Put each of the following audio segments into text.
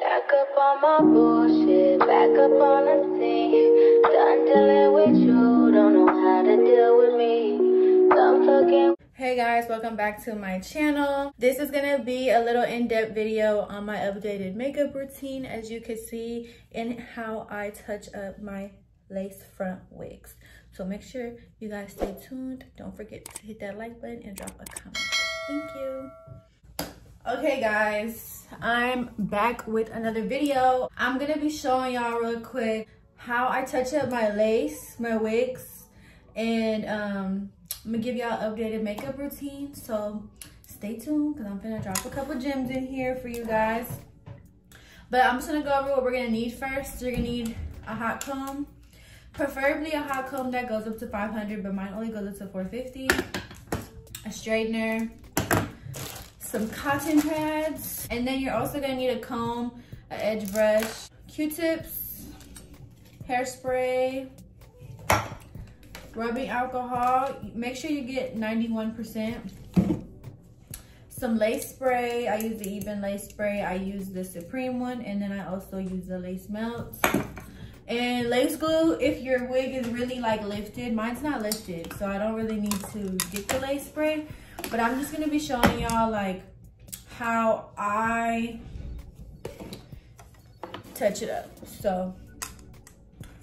Back up on my bullshit, back up on the scene. Done dealing with you, don't know how to deal with me. Done fucking. Hey guys, welcome back to my channel. This is gonna be a little in-depth video on my updated makeup routine, as you can see, and how I touch up my lace front wigs. So make sure you guys stay tuned. Don't forget to hit that like button and drop a comment. Thank you. Okay guys, I'm back with another video. I'm gonna be showing y'all real quick how I touch up my lace, my wigs, and I'm gonna give y'all an updated makeup routine. So stay tuned because I'm gonna drop a couple gems in here for you guys. But I'm just gonna go over what we're gonna need first. You're gonna need a hot comb, preferably a hot comb that goes up to 500, but mine only goes up to 450. A straightener, some cotton pads, and then you're also gonna need a comb, an edge brush, Q-tips, hairspray, rubbing alcohol. Make sure you get 91%. Some lace spray. I use the Even lace spray. I use the Supreme one, and then I also use the lace melts. And lace glue, if your wig is really like lifted. Mine's not lifted, so I don't really need to get the lace spray. But I'm just gonna be showing y'all like how I touch it up. So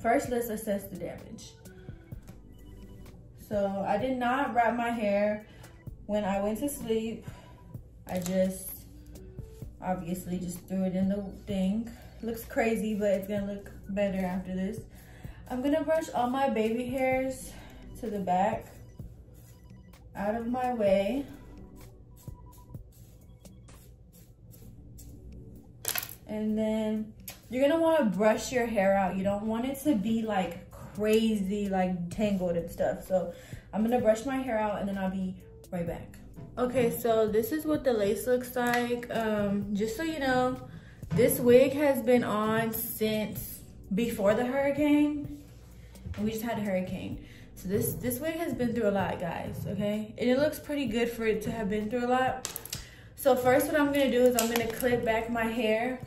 first, let's assess the damage. So I did not wrap my hair when I went to sleep. I just obviously just threw it in the thing. Looks crazy, but it's gonna look better after this. I'm gonna brush all my baby hairs to the back, out of my way. And then you're gonna wanna brush your hair out. You don't want it to be like crazy, like tangled and stuff. So I'm gonna brush my hair out and then I'll be right back. Okay, so this is what the lace looks like. Just so you know, this wig has been on since before the hurricane, and we just had a hurricane. So this wig has been through a lot, guys, okay? And it looks pretty good for it to have been through a lot. So first what I'm gonna do is I'm gonna clip back my hair.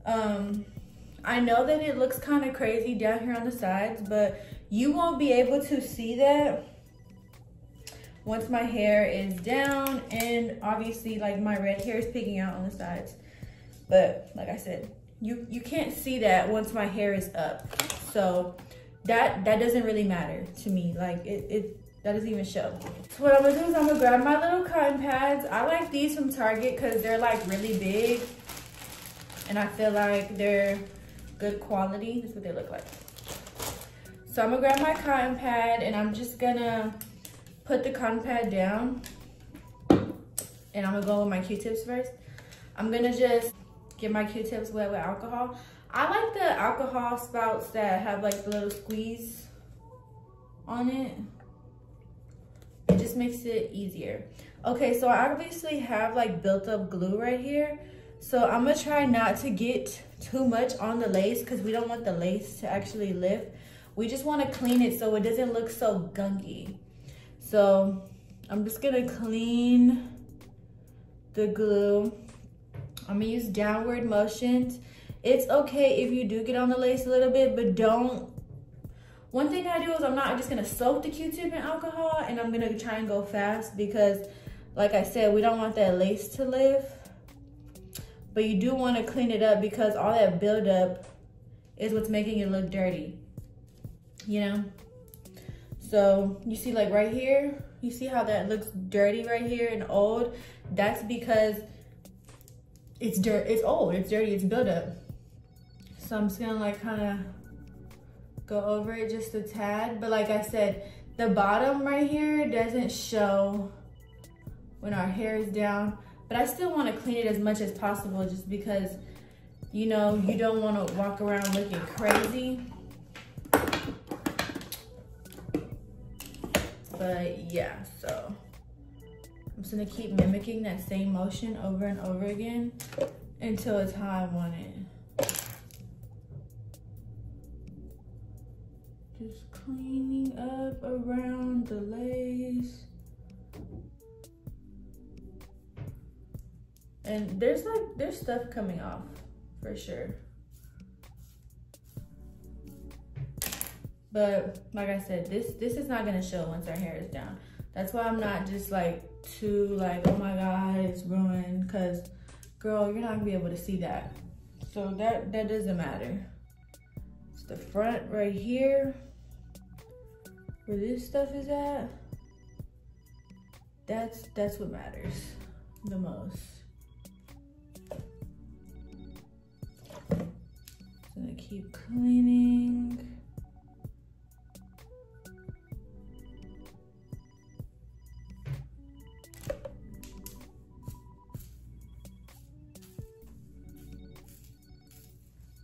I know that it looks kind of crazy down here on the sides, but you won't be able to see that once my hair is down, and obviously like my red hair is peeking out on the sides. But like I said, you can't see that once my hair is up. So that doesn't really matter to me. Like that doesn't even show. So what I'm gonna do is I'm gonna grab my little cotton pads. I like these from Target because they're like really big, and I feel like they're good quality. This is what they look like. So I'm gonna grab my cotton pad and I'm just gonna put the cotton pad down, and I'm gonna go with my Q-tips first. I'm gonna just get my Q-tips wet with alcohol. I like the alcohol spouts that have like the little squeeze on it. It just makes it easier. Okay, so I obviously have like built up glue right here. So I'm gonna try not to get too much on the lace because we don't want the lace to actually lift. We just wanna clean it so it doesn't look so gunky. So I'm just gonna clean the glue. I'm gonna use downward motions. It's okay if you do get on the lace a little bit, but don't. One thing I do is I'm just gonna soak the Q-tip in alcohol, and I'm gonna try and go fast because, like I said, we don't want that lace to lift. But you do wanna clean it up because all that buildup is what's making it look dirty, you know? So you see like right here, you see how that looks dirty right here and old? That's because it's dirt, it's old, it's dirty, it's buildup. So I'm just gonna like kind of go over it just a tad. But like I said, the bottom right here doesn't show when our hair is down, but I still want to clean it as much as possible just because, you know, you don't want to walk around looking crazy. But yeah, so I'm just gonna keep mimicking that same motion over and over again until it's how I want it. Just cleaning up around the lace. And there's stuff coming off for sure. But like I said, this is not gonna show once our hair is down. That's why I'm not just like too like, oh my God, it's ruined. Cause girl, you're not gonna be able to see that. So that doesn't matter. It's the front right here, where this stuff is at. That's what matters the most. So I'm gonna keep cleaning.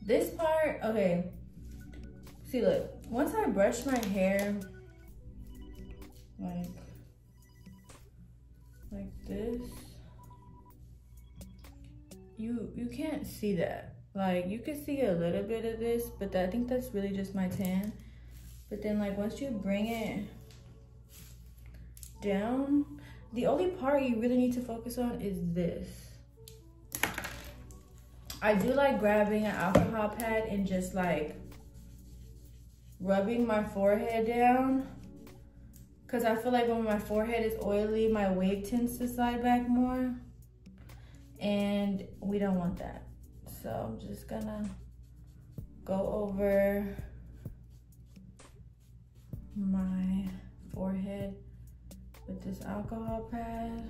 This part, okay. See, look, once I brush my hair, like this, you can't see that. Like, you can see a little bit of this, but I think that's really just my tan. But then, like, once you bring it down, the only part you really need to focus on is this. I do like grabbing an alcohol pad and just like rubbing my forehead down, because I feel like when my forehead is oily, my wig tends to slide back more, and we don't want that. So I'm just gonna go over my forehead with this alcohol pad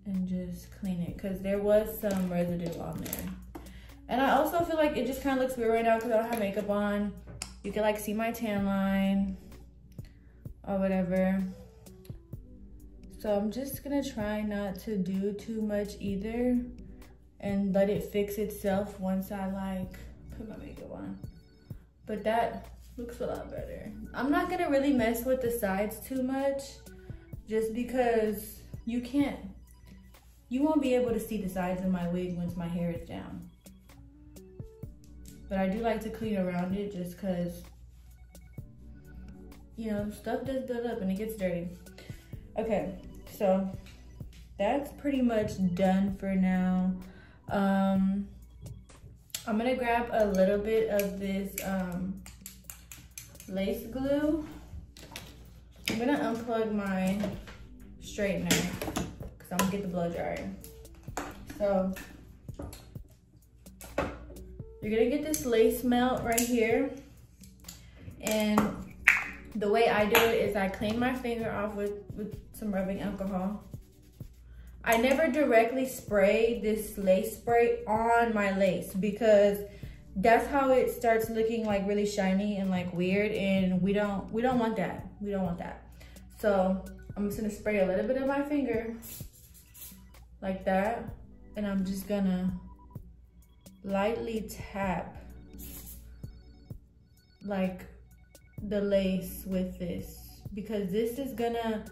and just clean it, because there was some residue on there. And I also feel like it just kind of looks weird right now because I don't have makeup on. You can like see my tan line or whatever. So I'm just gonna try not to do too much either and let it fix itself once I like put my makeup on. But that looks a lot better. I'm not gonna really mess with the sides too much, just because you won't be able to see the sides of my wig once my hair is down. But I do like to clean around it just because, you know, stuff does build up and it gets dirty. Okay, so that's pretty much done for now. I'm gonna grab a little bit of this lace glue. I'm gonna unplug my straightener because I'm gonna get the blow dryer. So you're gonna get this lace melt right here, and the way I do it is I clean my finger off with some rubbing alcohol. I never directly spray this lace spray on my lace because that's how it starts looking like really shiny and like weird, and we don't want that. We don't want that. So I'm just gonna spray a little bit of my finger like that, and I'm just gonna lightly tap like the lace with this, because this is gonna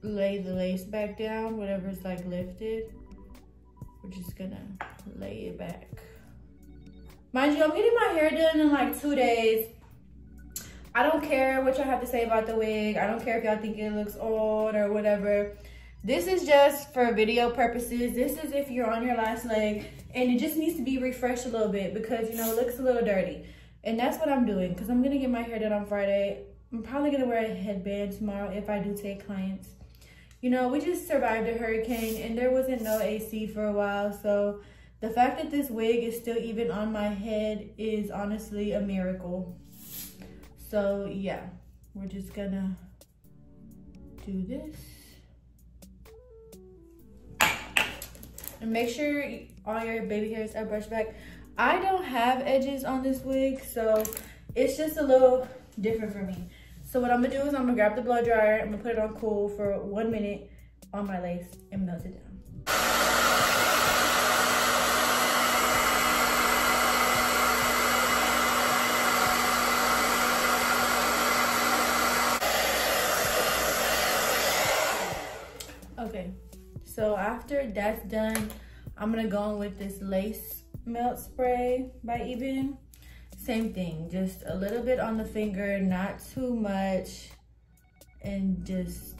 lay the lace back down. Whatever's like lifted, we're just gonna lay it back. Mind you, I'm getting my hair done in like 2 days. I don't care what y'all have to say about the wig. I don't care if y'all think it looks old or whatever. This is just for video purposes. This is if you're on your last leg and it just needs to be refreshed a little bit because, you know, it looks a little dirty. And that's what I'm doing, because I'm gonna get my hair done on Friday. I'm probably gonna wear a headband tomorrow if I do take clients. You know, we just survived a hurricane and there wasn't no AC for a while. So the fact that this wig is still even on my head is honestly a miracle. So yeah, we're just gonna do this. And make sure all your baby hairs are brushed back. I don't have edges on this wig, so it's just a little different for me. So what I'm gonna do is I'm gonna grab the blow dryer, I'm gonna put it on cool for 1 minute on my lace and melt it down. Okay, so after that's done, I'm gonna go in with this lace melt spray by Even. Same thing, just a little bit on the finger, not too much, and just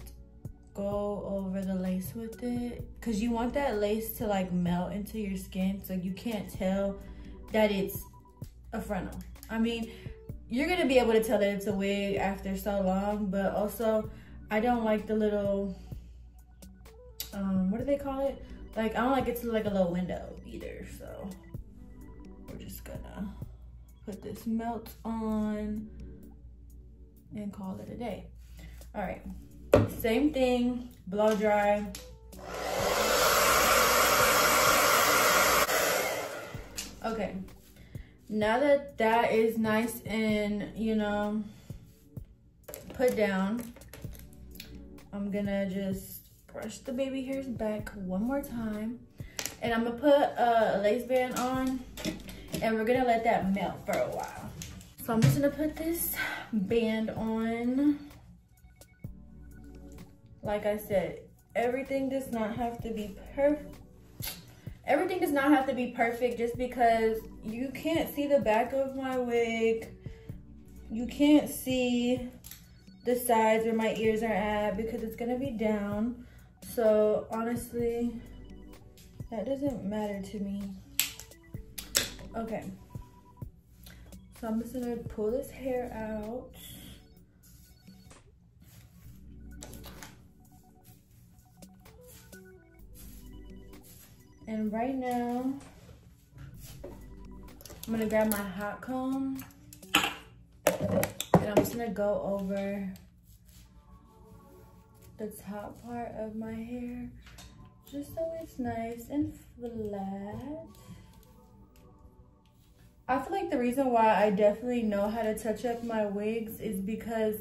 go over the lace with it, because you want that lace to like melt into your skin so you can't tell that it's a frontal. I mean, you're gonna be able to tell that it's a wig after so long, but also I don't like the little, what do they call it? Like, I don't like it to like a little window either, so we're just gonna put this melt on and call it a day. All right, same thing, blow dry. Okay, now that that is nice and, you know, put down, I'm gonna just brush the baby hairs back one more time, and I'm gonna put a lace band on, and we're gonna let that melt for a while. So I'm just gonna put this band on. Like I said, everything does not have to be perfect. Everything does not have to be perfect, just because you can't see the back of my wig. You can't see the sides where my ears are at because it's gonna be down. So honestly, that doesn't matter to me. Okay, so I'm just gonna pull this hair out. And right now, I'm gonna grab my hot comb and I'm just gonna go over the top part of my hair just so it's nice and flat. I feel like the reason why I definitely know how to touch up my wigs is because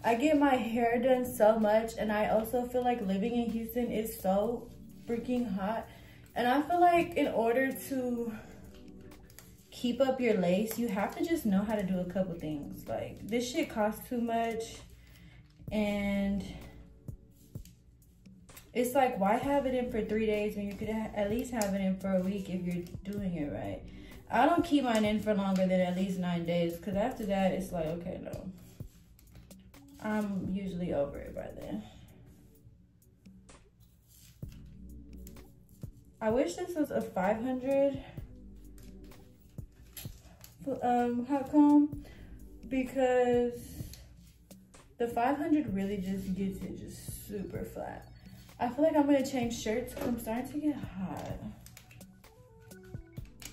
I get my hair done so much, and I also feel like living in Houston is so freaking hot. And I feel like in order to keep up your lace, you have to just know how to do a couple things. Like, this shit costs too much, and it's like, why have it in for 3 days when you could at least have it in for a week if you're doing it right? I don't keep mine in for longer than at least 9 days, because after that, it's like, okay, no. I'm usually over it by then. I wish this was a 500 hot comb, because the 500 really just gets it just super flat. I feel like I'm gonna change shirts because I'm starting to get hot.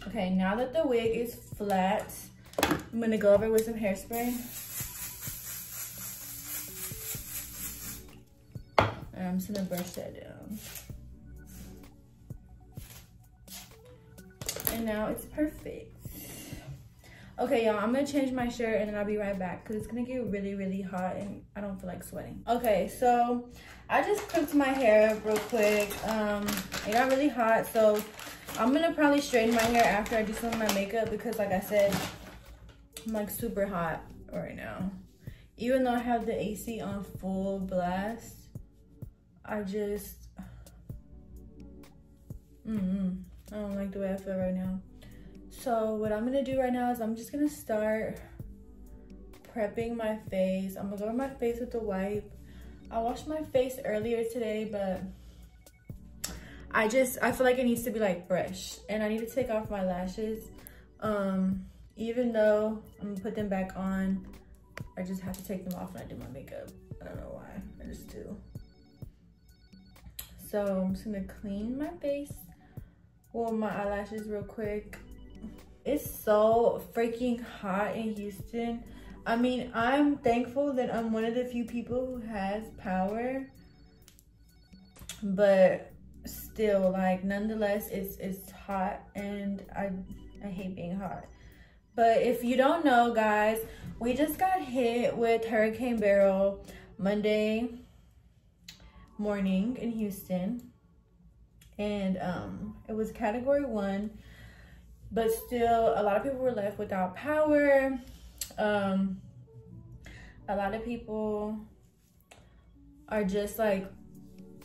Okay, now that the wig is flat, I'm gonna go over with some hairspray. And I'm just gonna brush that down. And now it's perfect. Okay, y'all, I'm gonna change my shirt and then I'll be right back because it's gonna get really, really hot and I don't feel like sweating. Okay, so I just cooked my hair up real quick. It got really hot, so I'm gonna probably straighten my hair after I do some of my makeup because, like I said, I'm like super hot right now. Even though I have the AC on full blast, I just, I don't like the way I feel right now. So what I'm gonna do right now is I'm just gonna start prepping my face. I'm gonna go over my face with the wipe. I washed my face earlier today, but I feel like it needs to be like fresh, and I need to take off my lashes. Even though I'm gonna put them back on, I just have to take them off when I do my makeup. I don't know why, I just do. So I'm just gonna clean my face, well, my eyelashes real quick. It's so freaking hot in Houston. I mean, I'm thankful that I'm one of the few people who has power, but still, like, nonetheless, it's hot, and I hate being hot. But if you don't know, guys, we just got hit with Hurricane Beryl Monday morning in Houston, and it was Category 1, but still a lot of people were left without power. A lot of people are just like,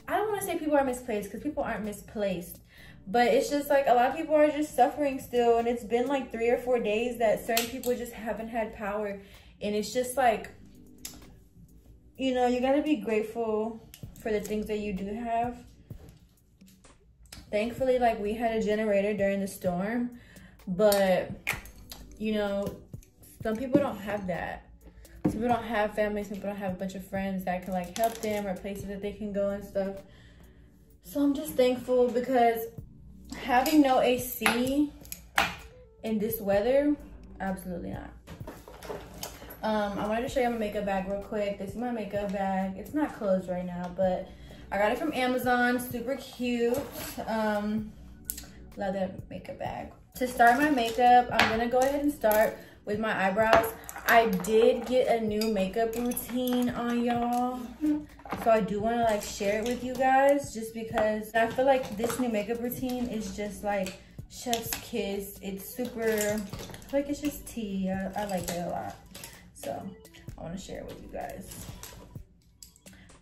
I don't want to say people are misplaced, because people aren't misplaced, but it's just like a lot of people are just suffering still, and it's been like 3 or 4 days that certain people just haven't had power, and it's just like, you know, you got to be grateful for the things that you do have. Thankfully, like, we had a generator during the storm, but you know, some people don't have that. Some people don't have family, some people don't have a bunch of friends that can like help them, or places that they can go and stuff. So I'm just thankful, because having no AC in this weather, absolutely not. I wanted to show you my makeup bag real quick. This is my makeup bag. It's not closed right now, but I got it from Amazon. Super cute. Love that makeup bag. To start my makeup, I'm gonna go ahead and start with my eyebrows. I did get a new makeup routine on, y'all. So I do want to like share it with you guys, just because I feel like this new makeup routine is just like chef's kiss. It's super, like, it's just tea. I like it a lot. So I want to share it with you guys.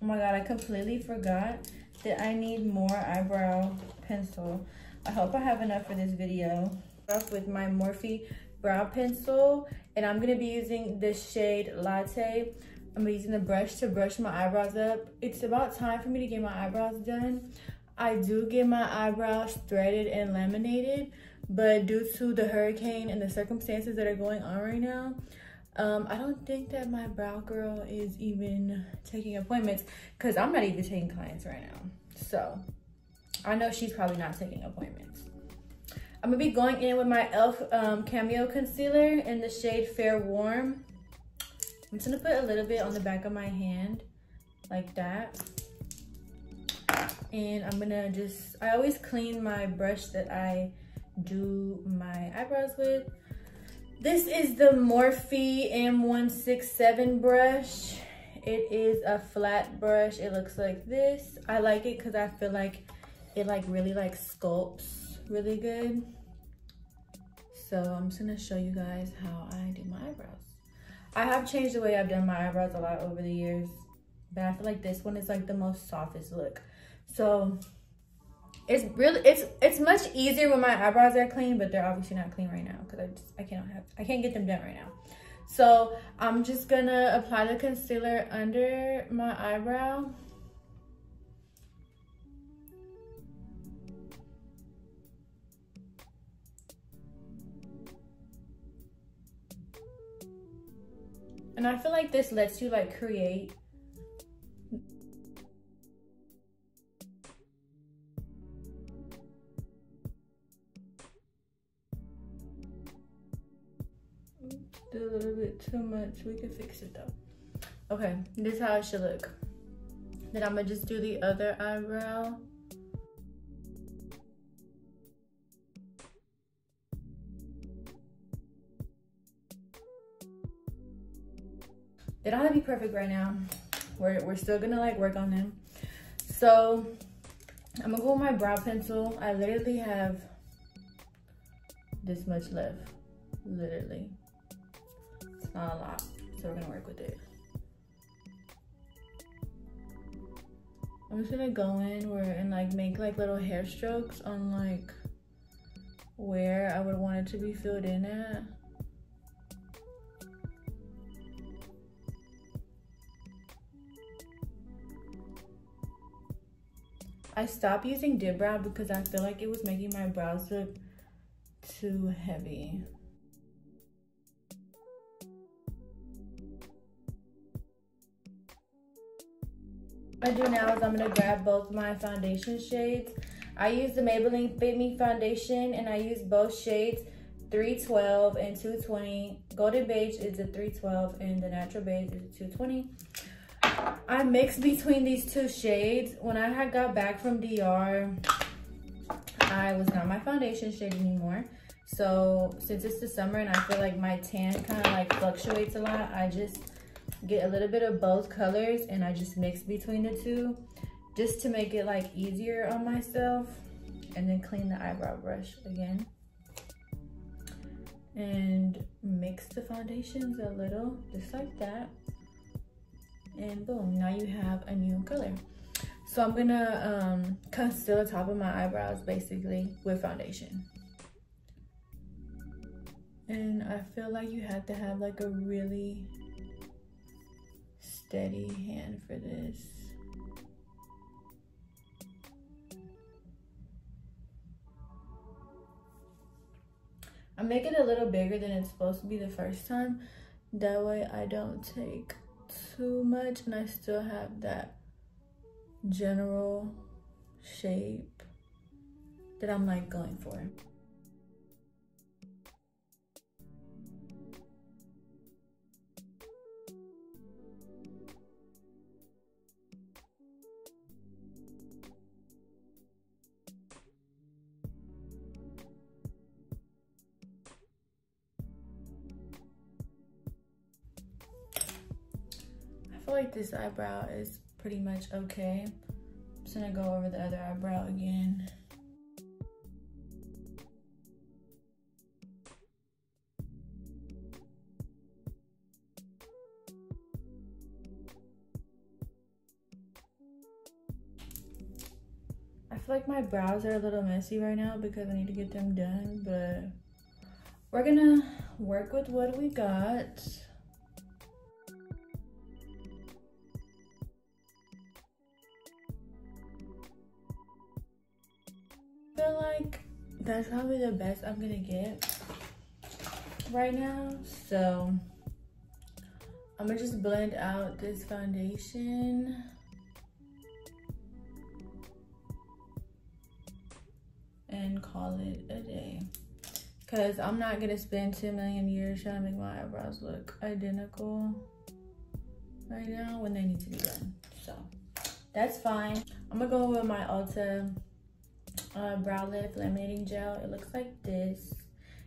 Oh my God, I completely forgot that I need more eyebrow pencil. I hope I have enough for this video. Off with my Morphe brow pencil, and I'm gonna be using the shade Latte. I'm using the brush to brush my eyebrows up. It's about time for me to get my eyebrows done. I do get my eyebrows threaded and laminated, but due to the hurricane and the circumstances that are going on right now, I don't think that my brow girl is even taking appointments, because I'm not even taking clients right now. So I know she's probably not taking appointments. I'm gonna be going in with my e.l.f. Cameo Concealer in the shade Fair Warm. I'm just gonna put a little bit on the back of my hand, like that. And I'm gonna just, I always clean my brush that I do my eyebrows with. This is the Morphe M167 brush. It is a flat brush. It looks like this. I like it because I feel like it like really like sculpts really good. So I'm just gonna show you guys how I do my eyebrows. I have changed the way I've done my eyebrows a lot over the years, but I feel like this one is like the most softest look. So it's really, it's much easier when my eyebrows are clean, but they're obviously not clean right now because I can't get them done right now. So I'm just gonna apply the concealer under my eyebrow. And I feel like this lets you like create did a little bit too much. We can fix it though. Okay, this is how it should look. Then I'm gonna just do the other eyebrow. They don't have to be perfect right now. We're still gonna like work on them. So I'm gonna go with my brow pencil. I literally have this much left, literally. It's not a lot, so we're gonna work with it. I'm just gonna go in and like make like little hair strokes on like where I would want it to be filled in at. I stopped using dip brow because I feel like it was making my brows look too heavy. What I do now is I'm gonna grab both my foundation shades. I use the Maybelline Fit Me foundation, and I use both shades, 312 and 220. Golden Beige is a 312 and the Natural Beige is a 220. I mixed between these two shades. When I had got back from DR, I was not my foundation shade anymore. So since it's the summer and I feel like my tan kind of like fluctuates a lot, I just get a little bit of both colors and I just mix between the two just to make it like easier on myself. And then clean the eyebrow brush again and mix the foundations a little, just like that. And boom, now you have a new color. So I'm gonna conceal the top of my eyebrows basically with foundation. And I feel like you have to have like a really steady hand for this. I make it a little bigger than it's supposed to be the first time. That way I don't take too much and I still have that general shape that I'm like going for. I feel like this eyebrow is pretty much okay. I'm just gonna go over the other eyebrow again. I feel like my brows are a little messy right now because I need to get them done, but we're gonna work with what we got. I feel like that's probably the best I'm gonna get right now. So I'm gonna just blend out this foundation. And call it a day. Cause I'm not gonna spend 2 million years trying to make my eyebrows look identical right now when they need to be done. So that's fine. I'm gonna go with my Ulta brow lift laminating gel. It looks like this.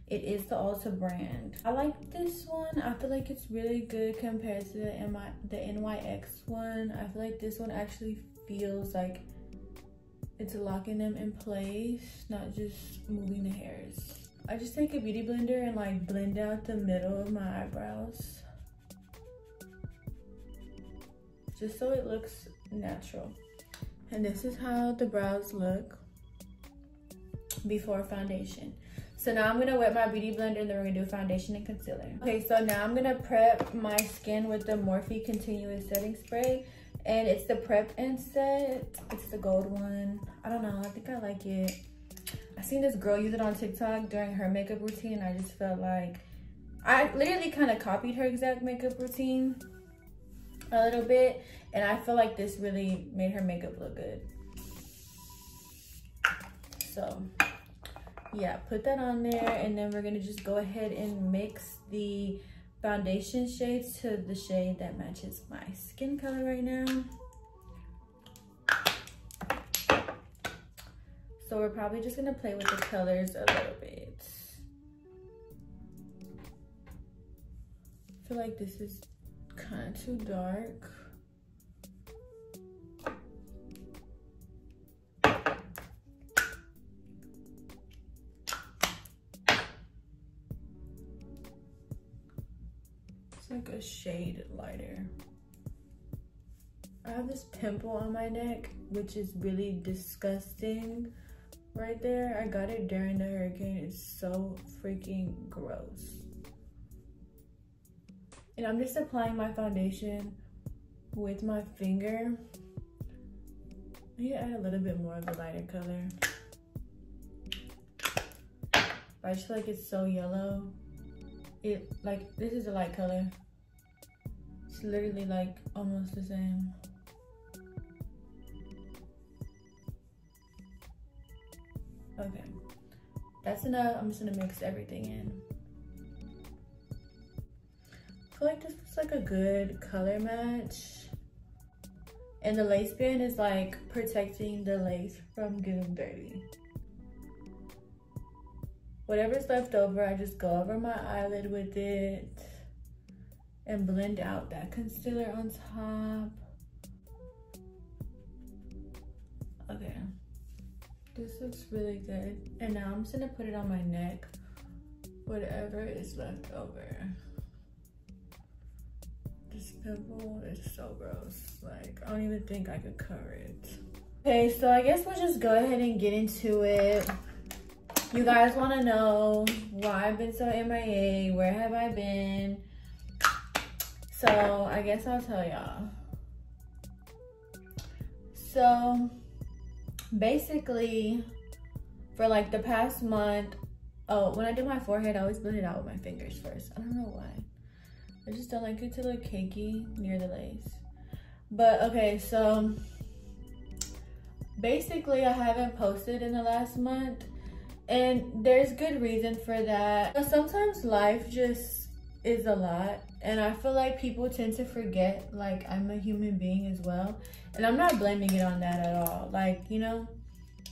It is the Ulta brand. I like this one. I feel like it's really good compared to the NYX one. I feel like this one actually feels like it's locking them in place, not just moving the hairs. I just take a beauty blender and like blend out the middle of my eyebrows, just so it looks natural. And this is how the brows look before foundation. So now I'm gonna wet my beauty blender and then we're gonna do foundation and concealer. Okay, so now I'm gonna prep my skin with the Morphe Continuous Setting Spray. And it's the Prep and Set. It's the gold one. I don't know, I think I like it. I seen this girl use it on TikTok during her makeup routine and I just felt like, I literally kind of copied her exact makeup routine a little bit. And I feel like this really made her makeup look good. So yeah, put that on there and then we're gonna just go ahead and mix the foundation shades to the shade that matches my skin color right now. So we're probably just gonna play with the colors a little bit. I feel like this is kind of too dark. Like a shade lighter. I have this pimple on my neck, which is really disgusting right there. I got it during the hurricane. It's so freaking gross. And I'm just applying my foundation with my finger. I need to add a little bit more of the lighter color. I just feel like it's so yellow. This is a light color. It's literally like almost the same. Okay, that's enough. I'm just gonna mix everything in. I feel like this was like a good color match. And the lace band is like protecting the lace from getting dirty. Whatever's left over, I just go over my eyelid with it and blend out that concealer on top. Okay, this looks really good. And now I'm just gonna put it on my neck, whatever is left over. This pimple is so gross. Like, I don't even think I could cover it. Okay, so I guess we'll just go ahead and get into it. You guys want to know why I've been so MIA, where have I been? So I guess I'll tell y'all. So basically for like the past month, Oh, when I do my forehead, I always blend it out with my fingers first. I don't know why. I just don't like it to look cakey near the lace. But okay, so basically I haven't posted in the last month, and there's good reason for that. But sometimes life just is a lot, and I feel like people tend to forget like I'm a human being as well. And I'm not blaming it on that at all. Like, you know,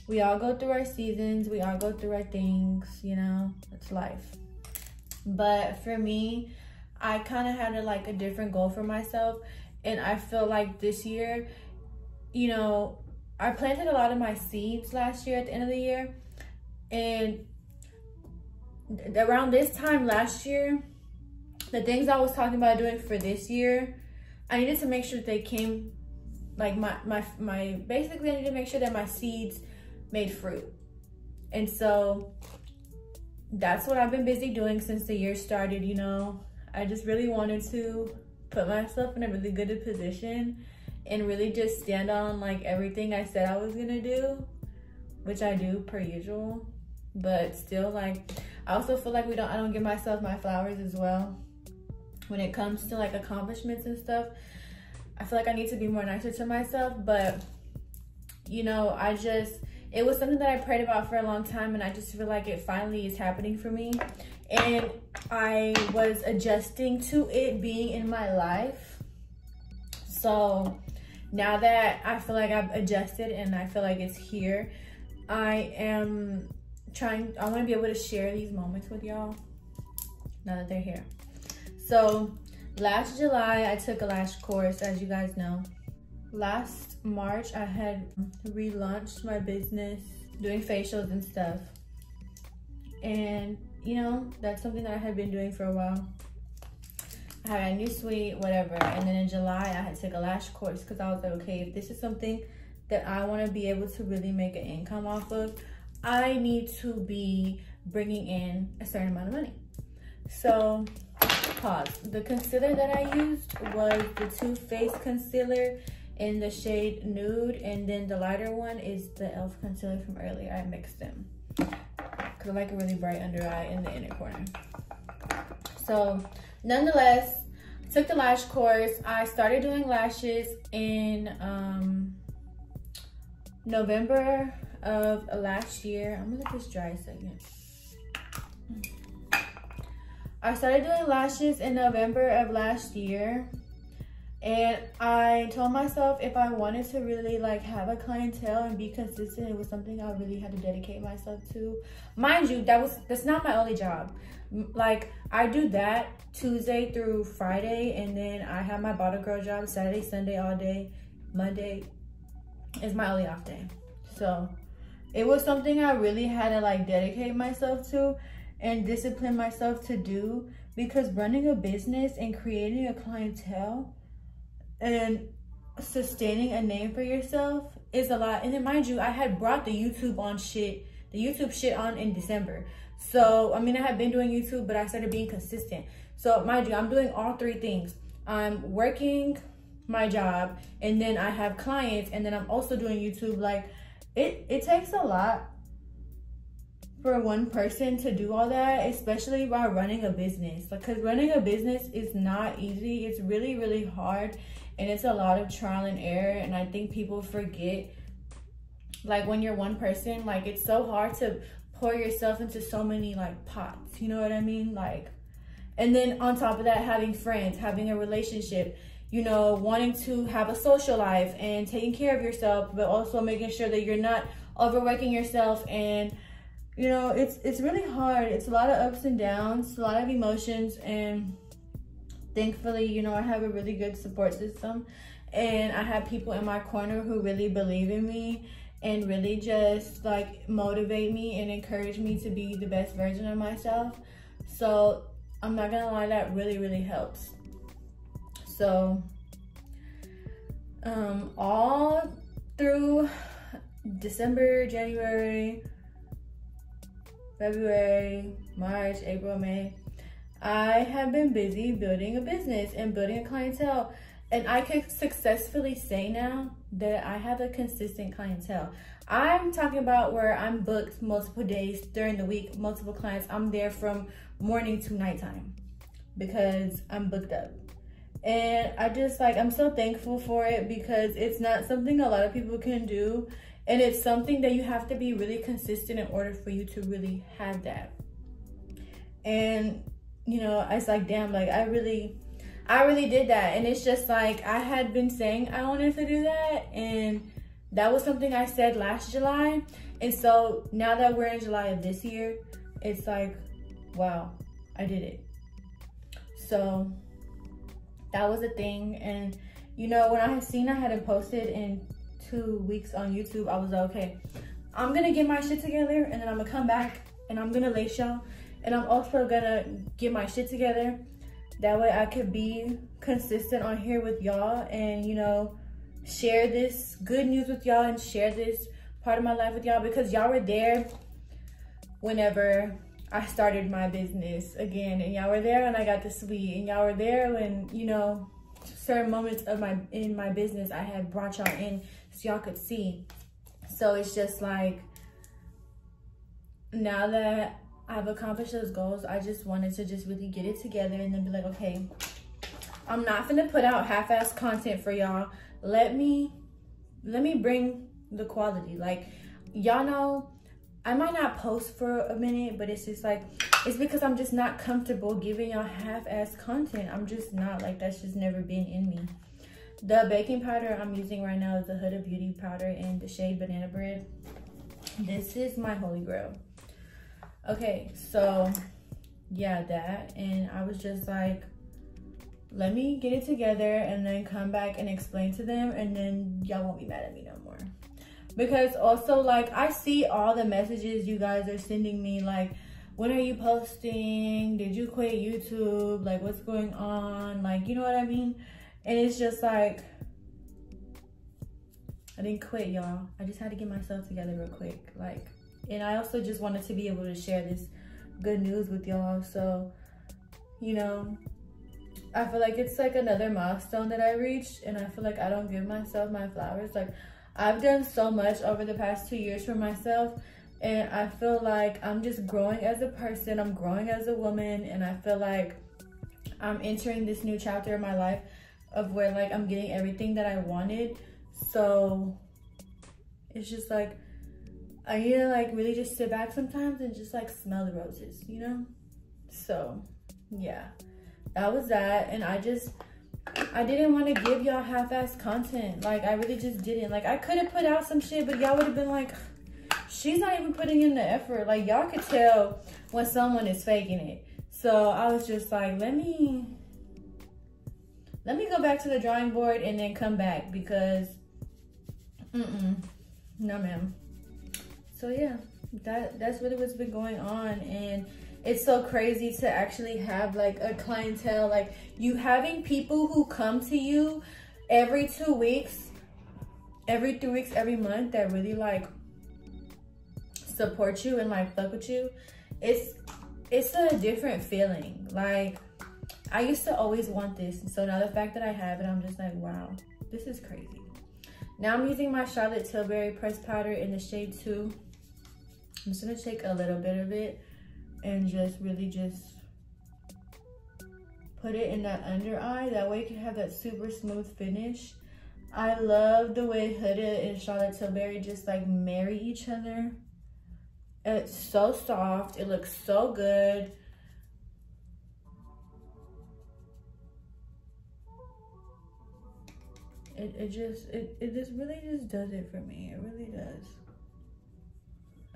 we all go through our seasons, we all go through our things, you know, it's life. But for me, I kind of had a different goal for myself. And I feel like this year, you know, I planted a lot of my seeds last year at the end of the year. And around this time last year, the things I was talking about doing for this year, I needed to make sure that they came, like basically I needed to make sure that my seeds made fruit. And so that's what I've been busy doing since the year started. You know, I just really wanted to put myself in a really good position and really just stand on like everything I said I was gonna do, which I do per usual. But still, like, I also feel like I don't give myself my flowers as well when it comes to like accomplishments and stuff. I feel like I need to be more nicer to myself. But you know, it was something that I prayed about for a long time, and I just feel like it finally is happening for me. And I was adjusting to it being in my life. So now that I feel like I've adjusted and I feel like it's here, I want to be able to share these moments with y'all now that they're here. So last July, I took a lash course, as you guys know. Last March, I had relaunched my business, doing facials and stuff. And you know, that's something that I had been doing for a while. I had a new suite, whatever. And then in July, I had to take a lash course because I was like, okay, if this is something that I want to be able to really make an income off of, I need to be bringing in a certain amount of money. So, pause. The concealer that I used was the Too Faced concealer in the shade Nude, and then the lighter one is the e.l.f. concealer from earlier. I mixed them because I like a really bright under eye in the inner corner. So, nonetheless, I took the lash course. I started doing lashes in November of last year. I'm gonna let this dry a second. I started doing lashes in November of last year, and I told myself if I wanted to really like have a clientele and be consistent, it was something I really had to dedicate myself to. Mind you, that's not my only job. Like, I do that Tuesday through Friday, and then I have my bottle girl job Saturday, Sunday, all day. Monday is my only off day. So it was something I really had to like dedicate myself to and discipline myself to do, because running a business and creating a clientele and sustaining a name for yourself is a lot. And then mind you, I had brought the YouTube shit on in December. So, I mean, I had been doing YouTube, but I started being consistent. So, mind you, I'm doing all three things. I'm working my job, and then I have clients, and then I'm also doing YouTube. Like, it takes a lot for one person to do all that, especially while running a business. Because running a business is not easy. It's really, really hard, and it's a lot of trial and error. And I think people forget, like, when you're one person, like, it's so hard to pour yourself into so many like pots, you know what I mean? Like, and then on top of that, having friends, having a relationship, you know, wanting to have a social life and taking care of yourself, but also making sure that you're not overworking yourself. And you know, it's really hard. It's a lot of ups and downs, a lot of emotions, and thankfully, you know, I have a really good support system, and I have people in my corner who really believe in me and really just like motivate me and encourage me to be the best version of myself. So I'm not gonna lie, that really, really helps. So all through December, January, February, March, April, May, I have been busy building a business and building a clientele. And I can successfully say now that I have a consistent clientele. I'm talking about where I'm booked multiple days during the week, multiple clients. I'm there from morning to nighttime because I'm booked up. And I just like, I'm so thankful for it because it's not something a lot of people can do. And it's something that you have to be really consistent in order for you to really have that. And, you know, it's like, damn, like I really did that. And it's just like, I had been saying I wanted to do that. And that was something I said last July. And so now that we're in July of this year, it's like, wow, I did it. So that was a thing. And you know, when I had seen I hadn't posted in 2 weeks on YouTube, I was like, okay, I'm gonna get my shit together and then I'm gonna come back and I'm gonna lace y'all. And I'm also gonna get my shit together. That way I could be consistent on here with y'all and, you know, share this good news with y'all and share this part of my life with y'all, because y'all were there whenever I started my business again, and y'all were there when I got the suite, and y'all were there when, you know, certain moments of in my business I had brought y'all in so y'all could see. So it's just like, now that I've accomplished those goals, I just wanted to just really get it together and then be like, okay, I'm not gonna put out half-ass content for y'all. Let me bring the quality. Like, y'all know I might not post for a minute, but it's just like, it's because I'm just not comfortable giving y'all half-ass content. I'm just not, like, that's just never been in me. The baking powder I'm using right now is the Huda Beauty powder in the shade Banana Bread. This is my holy grail. Okay, so yeah, that. And I was just like, let me get it together and then come back and explain to them, and then y'all won't be mad at me no more. Because also, like, I see all the messages you guys are sending me, like, when are you posting? Did you quit YouTube? Like, what's going on? Like, you know what I mean? And it's just like, I didn't quit, y'all. I just had to get myself together real quick. Like, and I also just wanted to be able to share this good news with y'all. So, you know, I feel like it's like another milestone that I reached, and I feel like I don't give myself my flowers. Like, I've done so much over the past 2 years for myself, and I feel like I'm just growing as a person, I'm growing as a woman, and I feel like I'm entering this new chapter of my life of where, like, I'm getting everything that I wanted. So it's just like, I need to, like, really just sit back sometimes and just, like, smell the roses, you know? So yeah, that was that. And I didn't want to give y'all half-ass content. Like, I really just didn't. Like, I could have put out some shit, but y'all would have been like, she's not even putting in the effort. Like, y'all could tell when someone is faking it. So I was just like, let me go back to the drawing board and then come back, because no ma'am. So yeah, that's really what's been going on. And it's so crazy to actually have, like, a clientele, like, you having people who come to you every 2 weeks, every 3 weeks, every month, that really, like, support you and, like, fuck with you. It's a different feeling. Like, I used to always want this, and so now the fact that I have it, I'm just like, wow, this is crazy. Now I'm using my Charlotte Tilbury pressed powder in the shade 2. I'm just gonna take a little bit of it and just really just put it in that under eye. That way you can have that super smooth finish. I love the way Huda and Charlotte Tilbury just, like, marry each other. It's so soft. It looks so good. It just really just does it for me. It really does.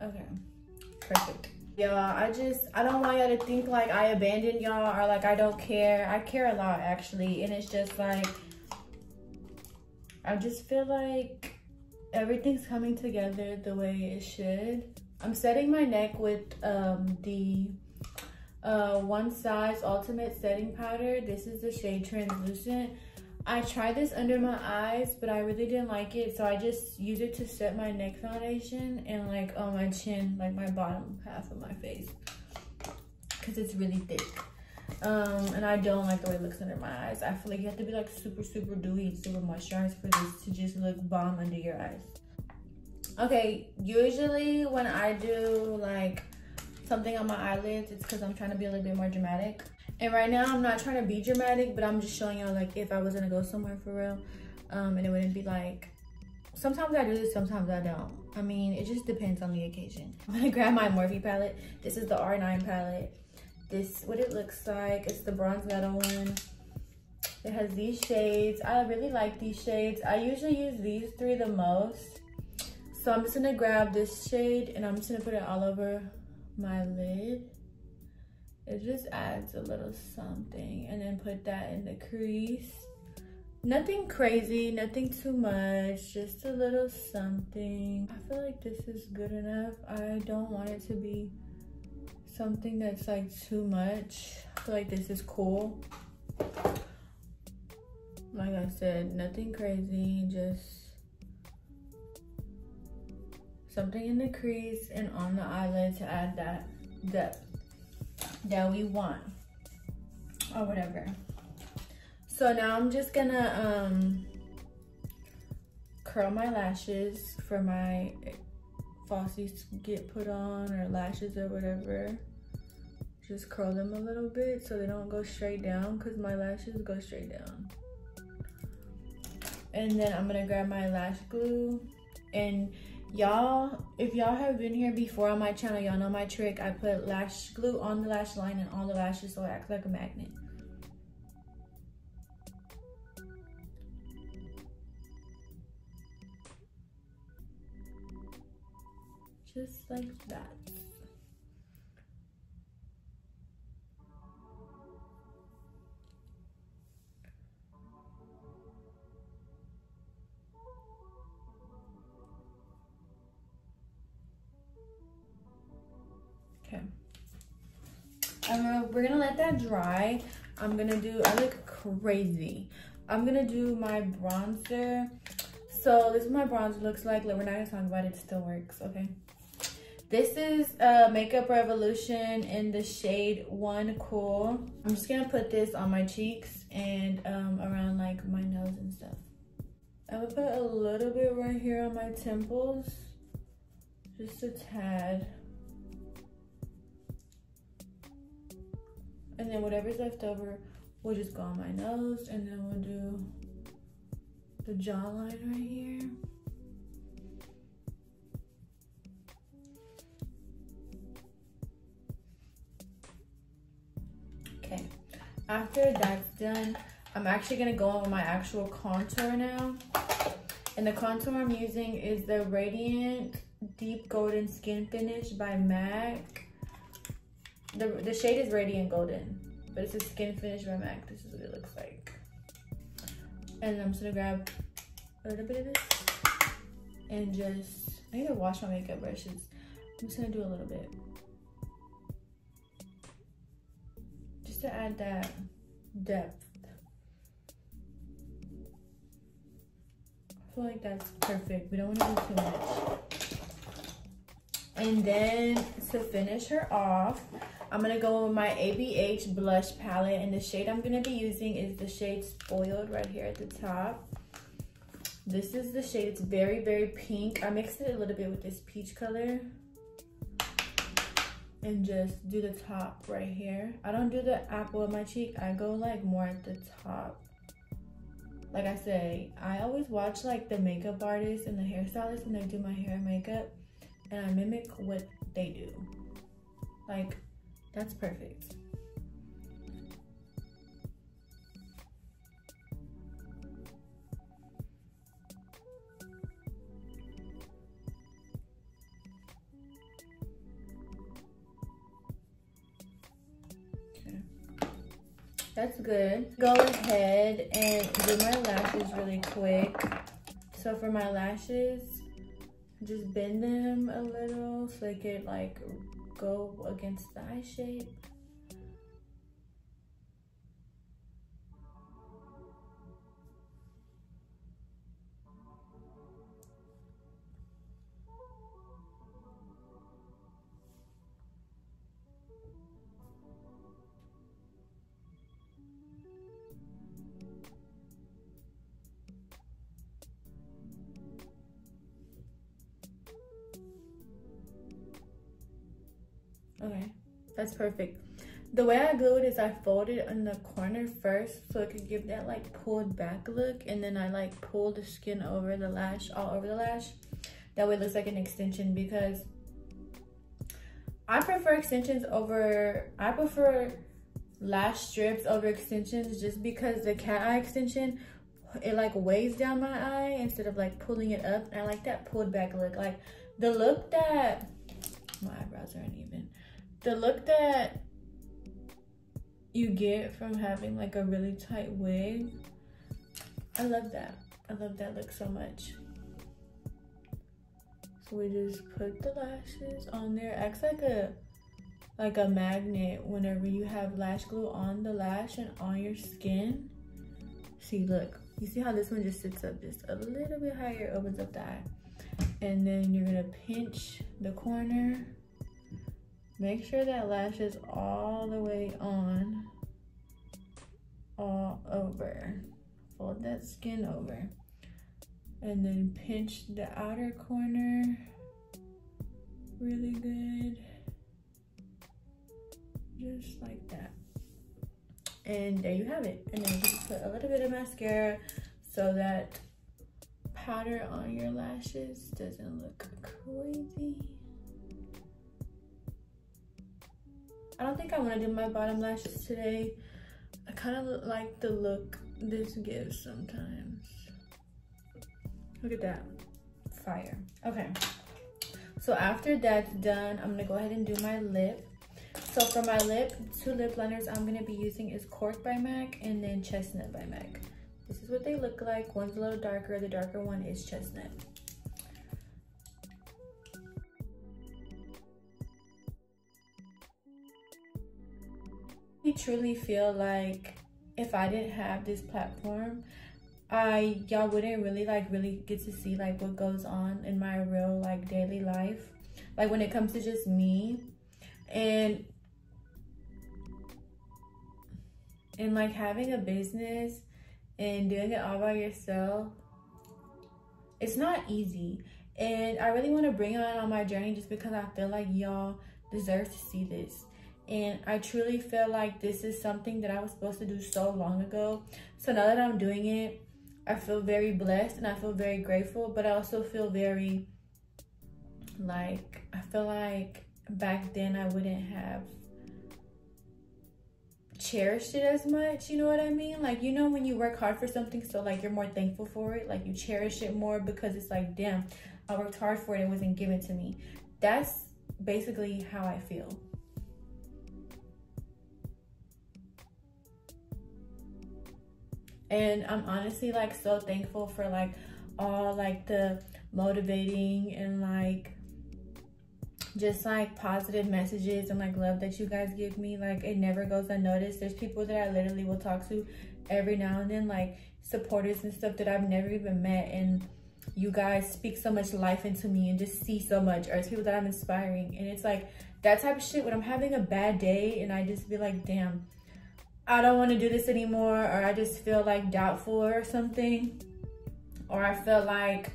Okay, perfect. Y'all, I don't want y'all to think like I abandoned y'all or like I don't care. I care a lot, actually. And it's just like, I just feel like everything's coming together the way it should. I'm setting my neck with the One Size Ultimate Setting Powder. This is the shade Translucent. I tried this under my eyes, but I really didn't like it, so I just use it to set my neck foundation and, like, on my chin, like my bottom half of my face, because it's really thick. And I don't like the way it looks under my eyes. I feel like you have to be, like, super, super dewy and super moisturized for this to just look bomb under your eyes. Okay, usually when I do like something on my eyelids, it's because I'm trying to be a little bit more dramatic. And right now I'm not trying to be dramatic, but I'm just showing y'all like if I was gonna go somewhere for real, and it wouldn't be like, sometimes I do this, sometimes I don't. I mean, it just depends on the occasion. I'm gonna grab my Morphe palette. This is the R9 palette. This, what it looks like, it's the bronze metal one. It has these shades. I really like these shades. I usually use these three the most. So I'm just gonna grab this shade and I'm just gonna put it all over my lid. It just adds a little something, and then put that in the crease. Nothing crazy, nothing too much, just a little something. I feel like this is good enough. I don't want it to be something that's like too much. I feel like this is cool. Like I said, nothing crazy, just something in the crease and on the eyelid to add that depth that we want, or whatever. So now I'm just gonna curl my lashes for my falsies to get put on, or lashes or whatever. Just curl them a little bit so they don't go straight down, because my lashes go straight down. And then I'm gonna grab my lash glue. And y'all, if y'all have been here before on my channel, y'all know my trick. I put lash glue on the lash line and on the lashes so it acts like a magnet. Just like that. Okay. We're gonna let that dry. I'm gonna do, I look crazy. I'm gonna do my bronzer. So this is what my bronzer looks like. We're not gonna talk about it, it still works, okay? This is Makeup Revolution in the shade 1 Cool. I'm just gonna put this on my cheeks and around like my nose and stuff. I'm gonna put a little bit right here on my temples, just a tad. And then whatever's left over, we'll just go on my nose, and then we'll do the jawline right here. Okay, after that's done, I'm actually gonna go on with my actual contour now. And the contour I'm using is the Radiant Deep Golden Skin Finish by MAC. The shade is Radiant Golden, but it's a skin finish by MAC. This is what it looks like. And I'm just gonna grab a little bit of this and just, I need to wash my makeup brushes. I'm just gonna do a little bit. Just to add that depth. I feel like that's perfect. We don't want to do too much. And then to finish her off, I'm gonna go with my ABH blush palette, and the shade I'm gonna be using is the shade Spoiled right here at the top. This is the shade, it's very, very pink. I mixed it a little bit with this peach color. And just do the top right here. I don't do the apple of my cheek, I go like more at the top. Like I say, I always watch like the makeup artists and the hairstylists when they do my hair and makeup, and I mimic what they do. Like, that's perfect. Okay. That's good. Go ahead and do my lashes really quick. So for my lashes, just bend them a little so they could like go against the eye shape. Okay, that's perfect. The way I glue it is I fold it in the corner first so it could give that like pulled back look, and then I like pull the skin over the lash, all over the lash. That way it looks like an extension, because I prefer extensions over, I prefer lash strips over extensions, just because the cat eye extension, it like weighs down my eye instead of like pulling it up. And I like that pulled back look, like the look that, my eyebrows are uneven, the look that you get from having like a really tight wig. I love that. I love that look so much. So we just put the lashes on there. Acts like a magnet whenever you have lash glue on the lash and on your skin. See, look, you see how this one just sits up just a little bit higher, opens up the eye. And then you're gonna pinch the corner. Make sure that lash is all the way on, all over. Fold that skin over. And then pinch the outer corner really good. Just like that. And there you have it. And then just put a little bit of mascara so that powder on your lashes doesn't look crazy. I don't think I want to do my bottom lashes today. I kind of like the look this gives sometimes. Look at that. Fire. Okay. So after that's done, I'm going to go ahead and do my lip. So for my lip, 2 lip liners I'm going to be using is Cork by MAC and then Chestnut by MAC. This is what they look like. One's a little darker. The darker one is Chestnut. I truly feel like if I didn't have this platform, y'all wouldn't really get to see like what goes on in my real like daily life, like when it comes to just me and like having a business and doing it all by yourself. It's not easy, and I really want to bring it on my journey just because I feel like y'all deserve to see this. And I truly feel like this is something that I was supposed to do so long ago. So now that I'm doing it, I feel very blessed and I feel very grateful, but I also feel very like, I feel like back then I wouldn't have cherished it as much, you know what I mean? Like, you know when you work hard for something, so like you're more thankful for it, like you cherish it more because it's like, damn, I worked hard for it, it wasn't given to me. That's basically how I feel. And I'm honestly like so thankful for like all like the motivating and like just like positive messages and like love that you guys give me. Like it never goes unnoticed. There's people that I literally will talk to every now and then, like supporters and stuff that I've never even met, and you guys speak so much life into me and just see so much, or it's people that I'm inspiring. And it's like that type of shit when I'm having a bad day and I just be like, damn, I don't want to do this anymore, or I just feel like doubtful or something, or I feel like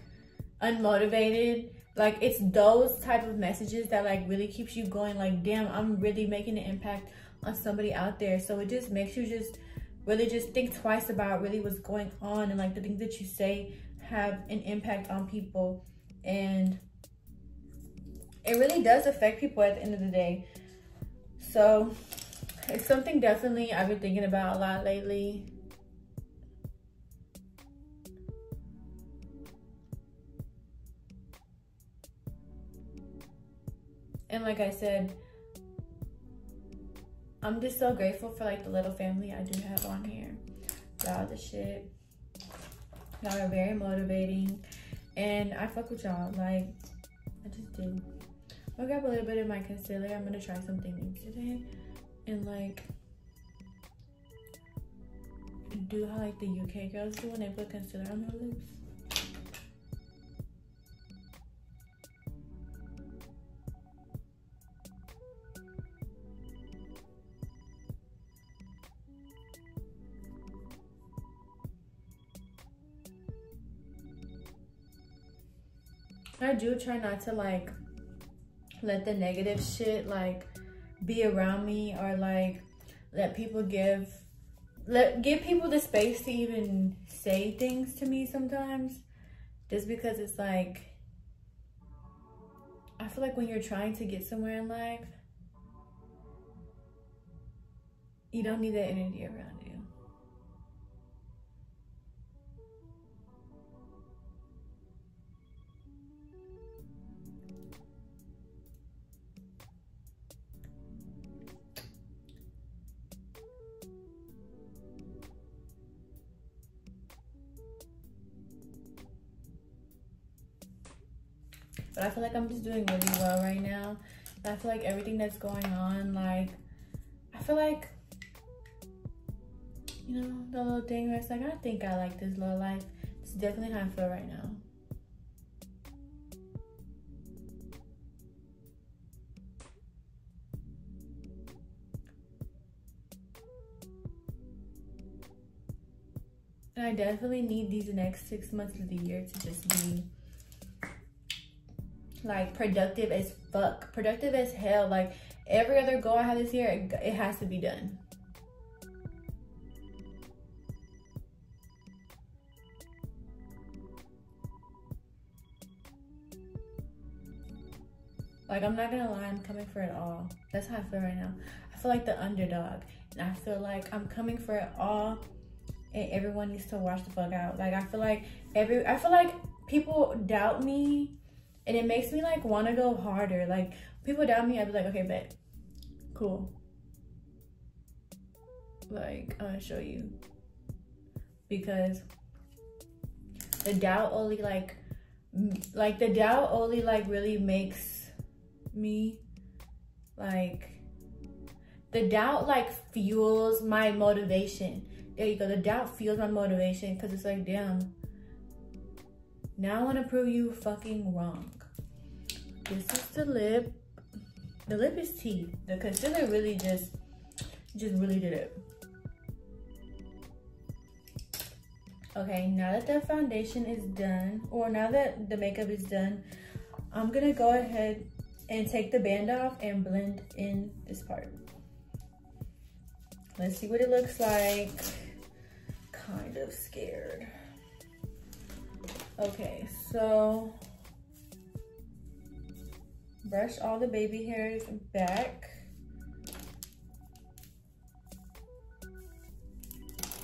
unmotivated. Like it's those type of messages that like really keeps you going, like, damn, I'm really making an impact on somebody out there. So it just makes you just really just think twice about really what's going on, and like the things that you say have an impact on people. And it really does affect people at the end of the day. So it's something definitely I've been thinking about a lot lately. And like I said, I'm just so grateful for like the little family I do have on here. Y'all the shit. Y'all are very motivating. And I fuck with y'all. Like, I just do. I'll grab a little bit of my concealer. I'm gonna try something new today. And like do how like the UK girls do when they put concealer on their lips. I do try not to like let the negative shit like be around me, or like let people give people the space to even say things to me sometimes, just because it's like, I feel like when you're trying to get somewhere in life, you don't need that energy around you. But I feel like I'm just doing really well right now. I feel like everything that's going on, like, I feel like, you know, the little thing where it's like, I think I like this little life. It's definitely how I feel right now. And I definitely need these next 6 months of the year to just be like productive as fuck, productive as hell. Like every other goal I have this year, it has to be done. Like, I'm not gonna lie, I'm coming for it all. That's how I feel right now. I feel like the underdog, and I feel like I'm coming for it all, and everyone needs to watch the fuck out. Like, I feel like people doubt me, and it makes me like want to go harder. Like, people doubt me, I'd be like, okay, bet, cool. Like, I'm gonna show you, because the doubt only really makes me, like, the doubt like fuels my motivation. There you go, the doubt fuels my motivation, because it's like, damn, now I want to prove you fucking wrong. This is the lip. The lip is tea. The concealer really just really did it. Okay, now that the foundation is done, or now that the makeup is done, I'm gonna go ahead and take the band off and blend in this part. Let's see what it looks like. Kind of scared. Okay, so brush all the baby hairs back.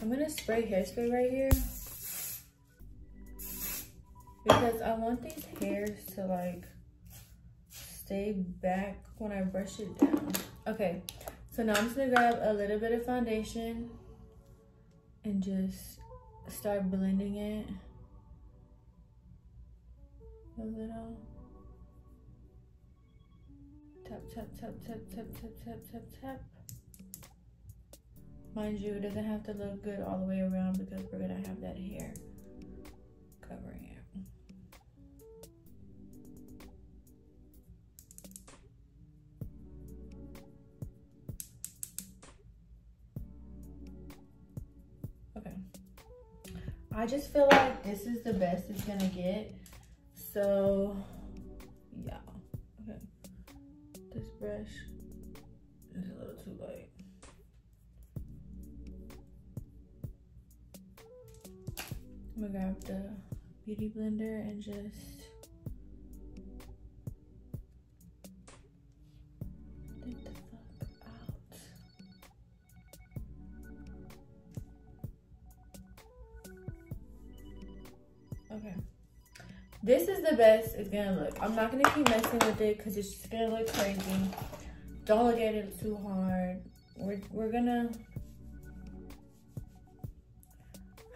I'm gonna spray hairspray right here, because I want these hairs to like stay back when I brush it down. Okay, so now I'm just gonna grab a little bit of foundation and just start blending it a little. Tap, tap, tap, tap, tap, tap, tap, tap, tap. Mind you, it doesn't have to look good all the way around, because we're gonna have that hair covering it. Okay. I just feel like this is the best it's gonna get. So, yeah. Okay. This brush is a little too light. I'm gonna grab the beauty blender and just take the fuck out. Okay. This is the best it's gonna look. I'm not gonna keep messing with it because it's just gonna look crazy. Don't look at it too hard. We're gonna,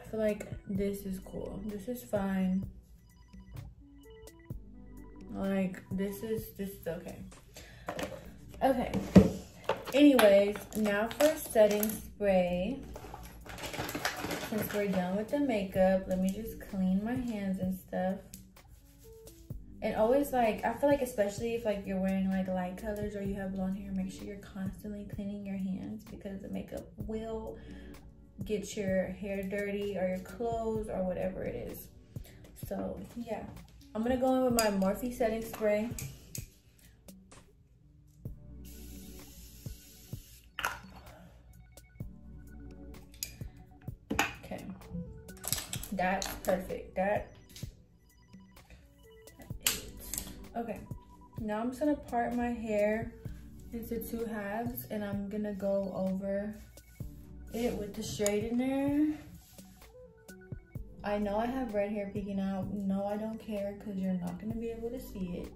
I feel like this is cool. This is fine. Like, this is okay. Okay. Anyways, now for setting spray. Since we're done with the makeup, let me just clean my hands and stuff. And always, like, I feel like especially if like you're wearing like light colors or you have blonde hair, make sure you're constantly cleaning your hands, because the makeup will get your hair dirty or your clothes or whatever it is. So yeah, I'm gonna go in with my Morphe setting spray. That's perfect. That is. Okay, now I'm just gonna part my hair into 2 halves, and I'm gonna go over it with the straightener. I know I have red hair peeking out. No, I don't care, because you're not gonna be able to see it.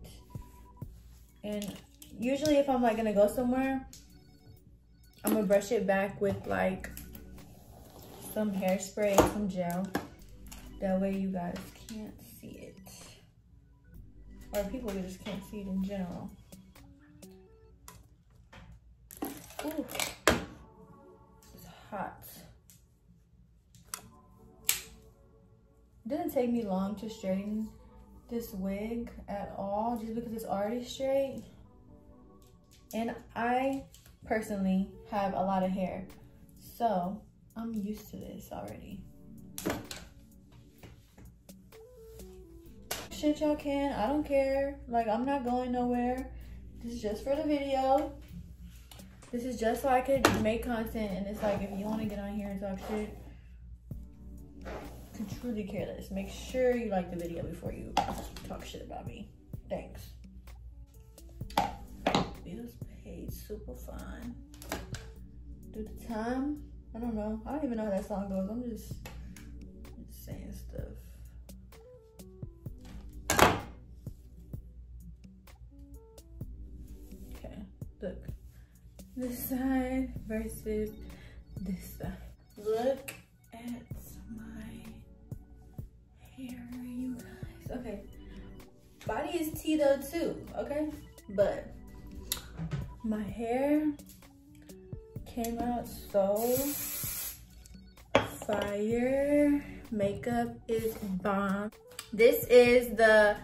And usually if I'm like gonna go somewhere, I'm gonna brush it back with like some hairspray and some gel. That way you guys can't see it. Or people just can't see it in general. Ooh, it's hot. It didn't take me long to straighten this wig at all, just because it's already straight. And I personally have a lot of hair, so I'm used to this already. Shit, y'all can. I don't care. Like, I'm not going nowhere. This is just for the video. This is just so I could make content, and it's like, if you want to get on here and talk shit, I can truly care less. Make sure you like the video before you talk shit about me. Thanks. Bills paid, super fun. Do the time. I don't know. I don't even know how that song goes. I'm just saying stuff. Okay, look. This side versus this side. Look at my hair, you guys. Okay, body is tea though too, okay? But my hair came out so fire. Makeup is bomb. This is the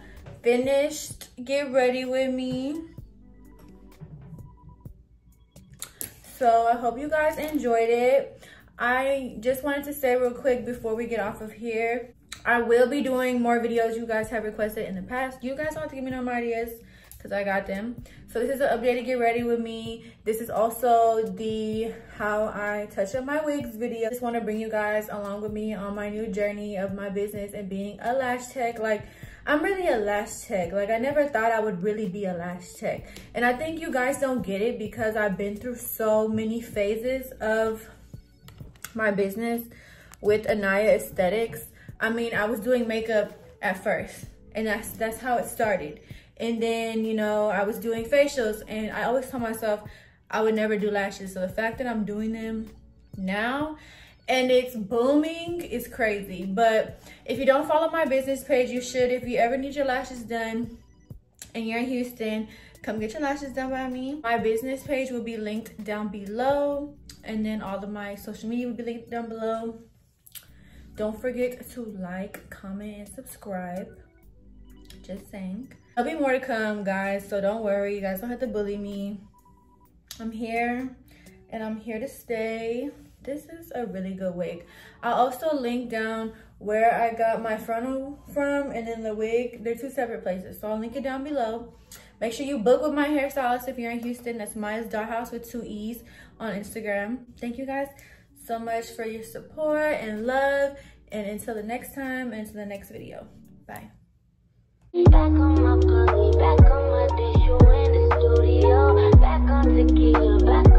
finished Get Ready With Me. So I hope you guys enjoyed it. I just wanted to say real quick before we get off of here, I will be doing more videos you guys have requested in the past. You guys don't have to give me no more ideas, because I got them. So this is an updated Get Ready With Me. This is also the how I touch up my wigs video. I just want to bring you guys along with me on my new journey of my business and being a lash tech. Like, I'm really a lash tech. Like, I never thought I would really be a lash tech. And I think you guys don't get it because I've been through so many phases of my business with Anaya Aesthetics. I mean, I was doing makeup at first, and that's how it started. And then, you know, I was doing facials, and I always told myself I would never do lashes. So the fact that I'm doing them now and it's booming is crazy. But if you don't follow my business page, you should. If you ever need your lashes done and you're in Houston, come get your lashes done by me. My business page will be linked down below, and then all of my social media will be linked down below. Don't forget to like, comment, and subscribe. Just saying. There'll be more to come, guys, so don't worry. You guys don't have to bully me. I'm here, and I'm here to stay. This is a really good wig. I'll also link down where I got my frontal from, and then the wig. They're 2 separate places, so I'll link it down below. Make sure you book with my hairstylist if you're in Houston. That's Maya's Dollhouse with 2 E's on Instagram. Thank you guys so much for your support and love, and until the next time, and until the next video. Bye. Back on my boogie, back on my dish, you in the studio. Back on tequila, back